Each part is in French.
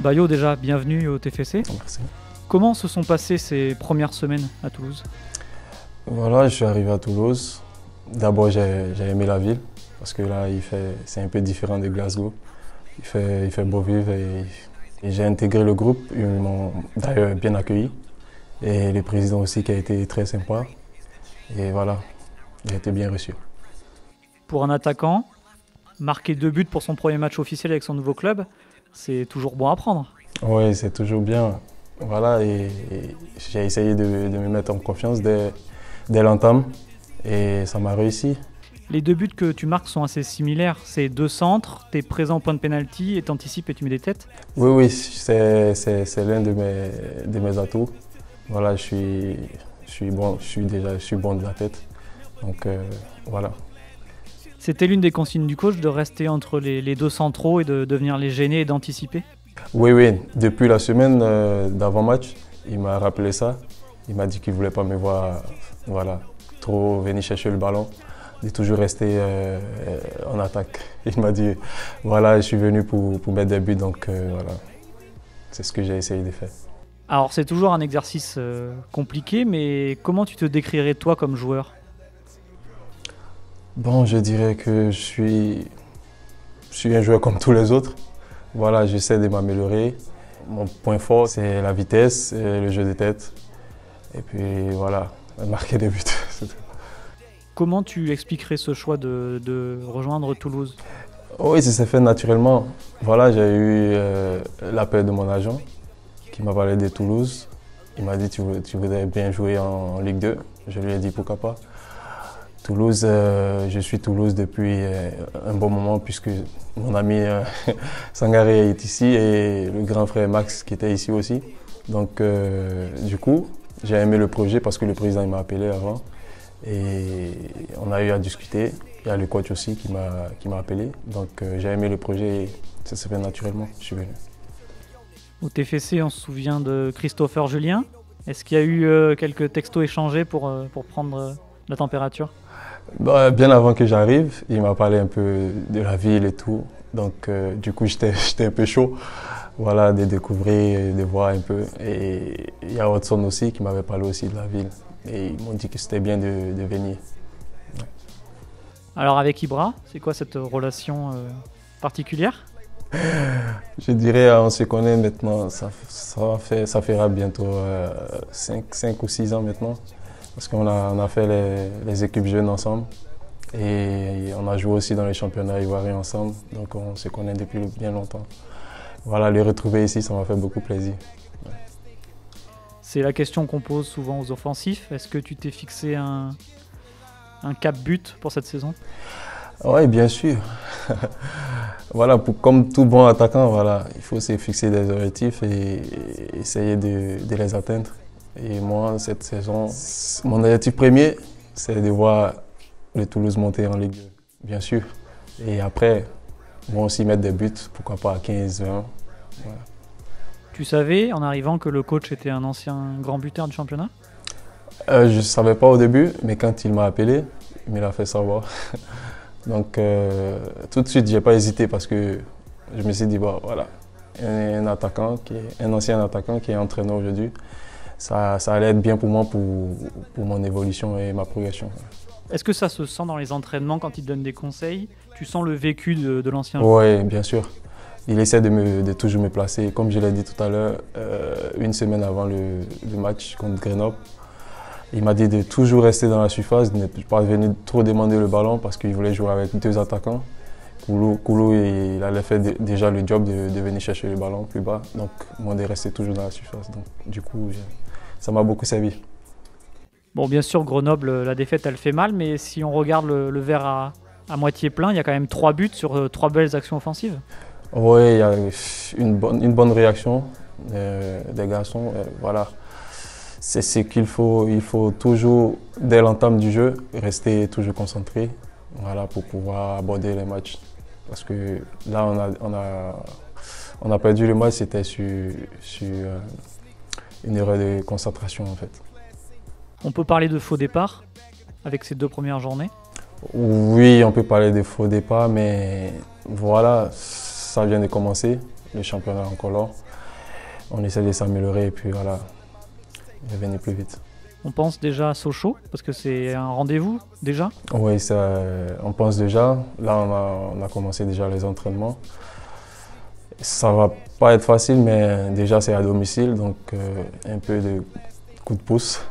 Bayo, déjà, bienvenue au TFC. Merci. Comment se sont passées ces premières semaines à Toulouse? Voilà, je suis arrivé à Toulouse. D'abord, j'ai aimé la ville parce que là, c'est un peu différent de Glasgow. Il fait beau vivre et j'ai intégré le groupe. Ils m'ont d'ailleurs bien accueilli. Et le président aussi qui a été très sympa. Et voilà, j'ai été bien reçu. Pour un attaquant, marquer 2 buts pour son premier match officiel avec son nouveau club, c'est toujours bon à prendre. Oui, c'est toujours bien. Voilà, et j'ai essayé de me mettre en confiance dès l'entame et ça m'a réussi. Les 2 buts que tu marques sont assez similaires. C'est 2 centres, tu es présent au point de pénalty et tu anticipes et tu mets des têtes. Oui, c'est l'un de mes atouts. Voilà, je suis bon de la tête. Donc voilà. C'était l'une des consignes du coach de rester entre les 2 centraux et de venir les gêner et d'anticiper? Oui, depuis la semaine d'avant-match, il m'a rappelé ça. Il m'a dit qu'il ne voulait pas me voir trop venir chercher le ballon, de toujours rester en attaque. Il m'a dit, voilà, je suis venu pour mettre des buts, donc voilà, c'est ce que j'ai essayé de faire. Alors c'est toujours un exercice compliqué, mais comment tu te décrirais toi comme joueur? Bon, je dirais que je suis un joueur comme tous les autres. Voilà, j'essaie de m'améliorer. Mon point fort, c'est la vitesse et le jeu de tête. Et puis voilà, marquer des buts. Comment tu expliquerais ce choix de rejoindre Toulouse? Oui, ça s'est fait naturellement. Voilà, j'ai eu l'appel de mon agent qui m'a parlé de Toulouse. Il m'a dit tu voudrais bien jouer en Ligue 2. Je lui ai dit pourquoi pas. Toulouse, je suis Toulouse depuis un bon moment puisque mon ami Sangaré est ici et le grand frère Max qui était ici aussi. Donc du coup, j'ai aimé le projet parce que le président m'a appelé avant et on a eu à discuter. Il y a le coach aussi qui m'a appelé. Donc j'ai aimé le projet et ça s'est fait naturellement. Je suis venu. Au TFC, on se souvient de Christopher Julien. Est-ce qu'il y a eu quelques textos échangés pour prendre la température? Bah, bien avant que j'arrive, il m'a parlé un peu de la ville et tout. Donc du coup, j'étais un peu chaud, voilà, de découvrir, de voir un peu. Et il y a Watson aussi qui m'avait parlé aussi de la ville. Et ils m'ont dit que c'était bien de venir. Ouais. Alors avec Ibra, c'est quoi cette relation particulière? Je dirais, on se connaît maintenant, ça fera bientôt 5 ou 6 ans maintenant. Parce qu'on a fait les équipes jeunes ensemble et on a joué aussi dans les championnats ivoiriens ensemble, donc on se connaît depuis bien longtemps. Voilà, le retrouver ici, ça m'a fait beaucoup plaisir. Ouais. C'est la question qu'on pose souvent aux offensifs. Est-ce que tu t'es fixé un cap but pour cette saison? Oui, bien sûr. Voilà, comme tout bon attaquant, voilà, il faut se fixer des objectifs et essayer de les atteindre. Et moi, cette saison, mon objectif premier, c'est de voir le Toulouse monter en Ligue 2, bien sûr. Et après, moi aussi mettre des buts, pourquoi pas à 15, 20. Voilà. Tu savais, en arrivant, que le coach était un ancien grand buteur du championnat? Je ne savais pas au début, mais quand il m'a appelé, il me l'a fait savoir. Donc, tout de suite, je n'ai pas hésité parce que je me suis dit, bon, voilà, un ancien attaquant qui est entraîneur aujourd'hui. Ça allait être bien pour moi, pour mon évolution et ma progression. Est-ce que ça se sent dans les entraînements quand il te donne des conseils? Tu sens le vécu de l'ancien? Oui, bien sûr. Il essaie de toujours me placer. Comme je l'ai dit tout à l'heure, une semaine avant le match contre Grenoble, il m'a dit de toujours rester dans la surface, de ne pas venir trop demander le ballon parce qu'il voulait jouer avec 2 attaquants. Koulou, il allait faire déjà le job de venir chercher le ballon plus bas. Donc, moi, de rester toujours dans la surface. Donc, du coup, ça m'a beaucoup servi. Bon, bien sûr, Grenoble, la défaite, elle fait mal, mais si on regarde le verre à moitié plein, il y a quand même 3 buts sur 3 belles actions offensives. Oui, il y a une bonne réaction des garçons. Voilà. C'est ce qu'il faut. Il faut toujours, dès l'entame du jeu, rester toujours concentré, voilà, pour pouvoir aborder les matchs. Parce que là, on a perdu le match, c'était sur une erreur de concentration en fait. On peut parler de faux départ avec ces 2 premières journées? Oui, on peut parler de faux départ, mais voilà, ça vient de commencer, le championnat est encore là. on essaie de s'améliorer et puis voilà, revenir plus vite. On pense déjà à Sochaux, parce que c'est un rendez-vous déjà. Oui, on pense déjà. Là, on a commencé déjà les entraînements. Ça va pas être facile, mais déjà c'est à domicile, donc un peu de coup de pouce.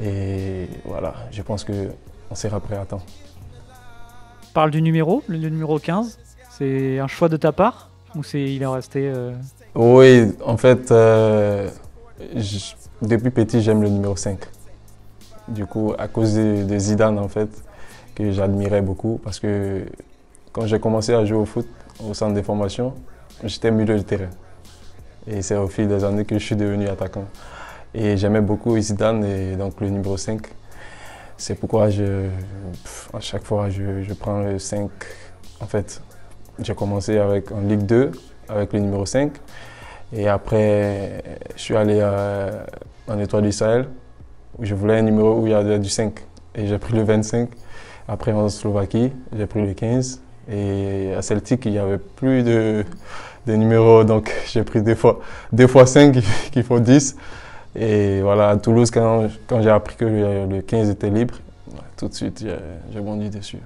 Et voilà, je pense qu'on sera prêt à temps. Parle du numéro, le numéro 15. C'est un choix de ta part ou il est resté Oui, en fait, depuis petit, j'aime le numéro 5. Du coup, à cause de Zidane, en fait, que j'admirais beaucoup, parce que quand j'ai commencé à jouer au foot au centre de formation, j'étais milieu de terrain. Et c'est au fil des années que je suis devenu attaquant. Et j'aimais beaucoup Zidane et donc le numéro 5. C'est pourquoi à chaque fois, je prends le 5. En fait, j'ai commencé en Ligue 2 avec le numéro 5. Et après, je suis allé en Étoile du Sahel, où je voulais un numéro où il y avait du 5. Et j'ai pris le 25. Après, en Slovaquie, j'ai pris le 15. Et à Celtic, il n'y avait plus de numéros, donc j'ai pris deux fois 5 qui font 10. Et voilà, à Toulouse, quand j'ai appris que le 15 était libre, tout de suite, j'ai bondi dessus.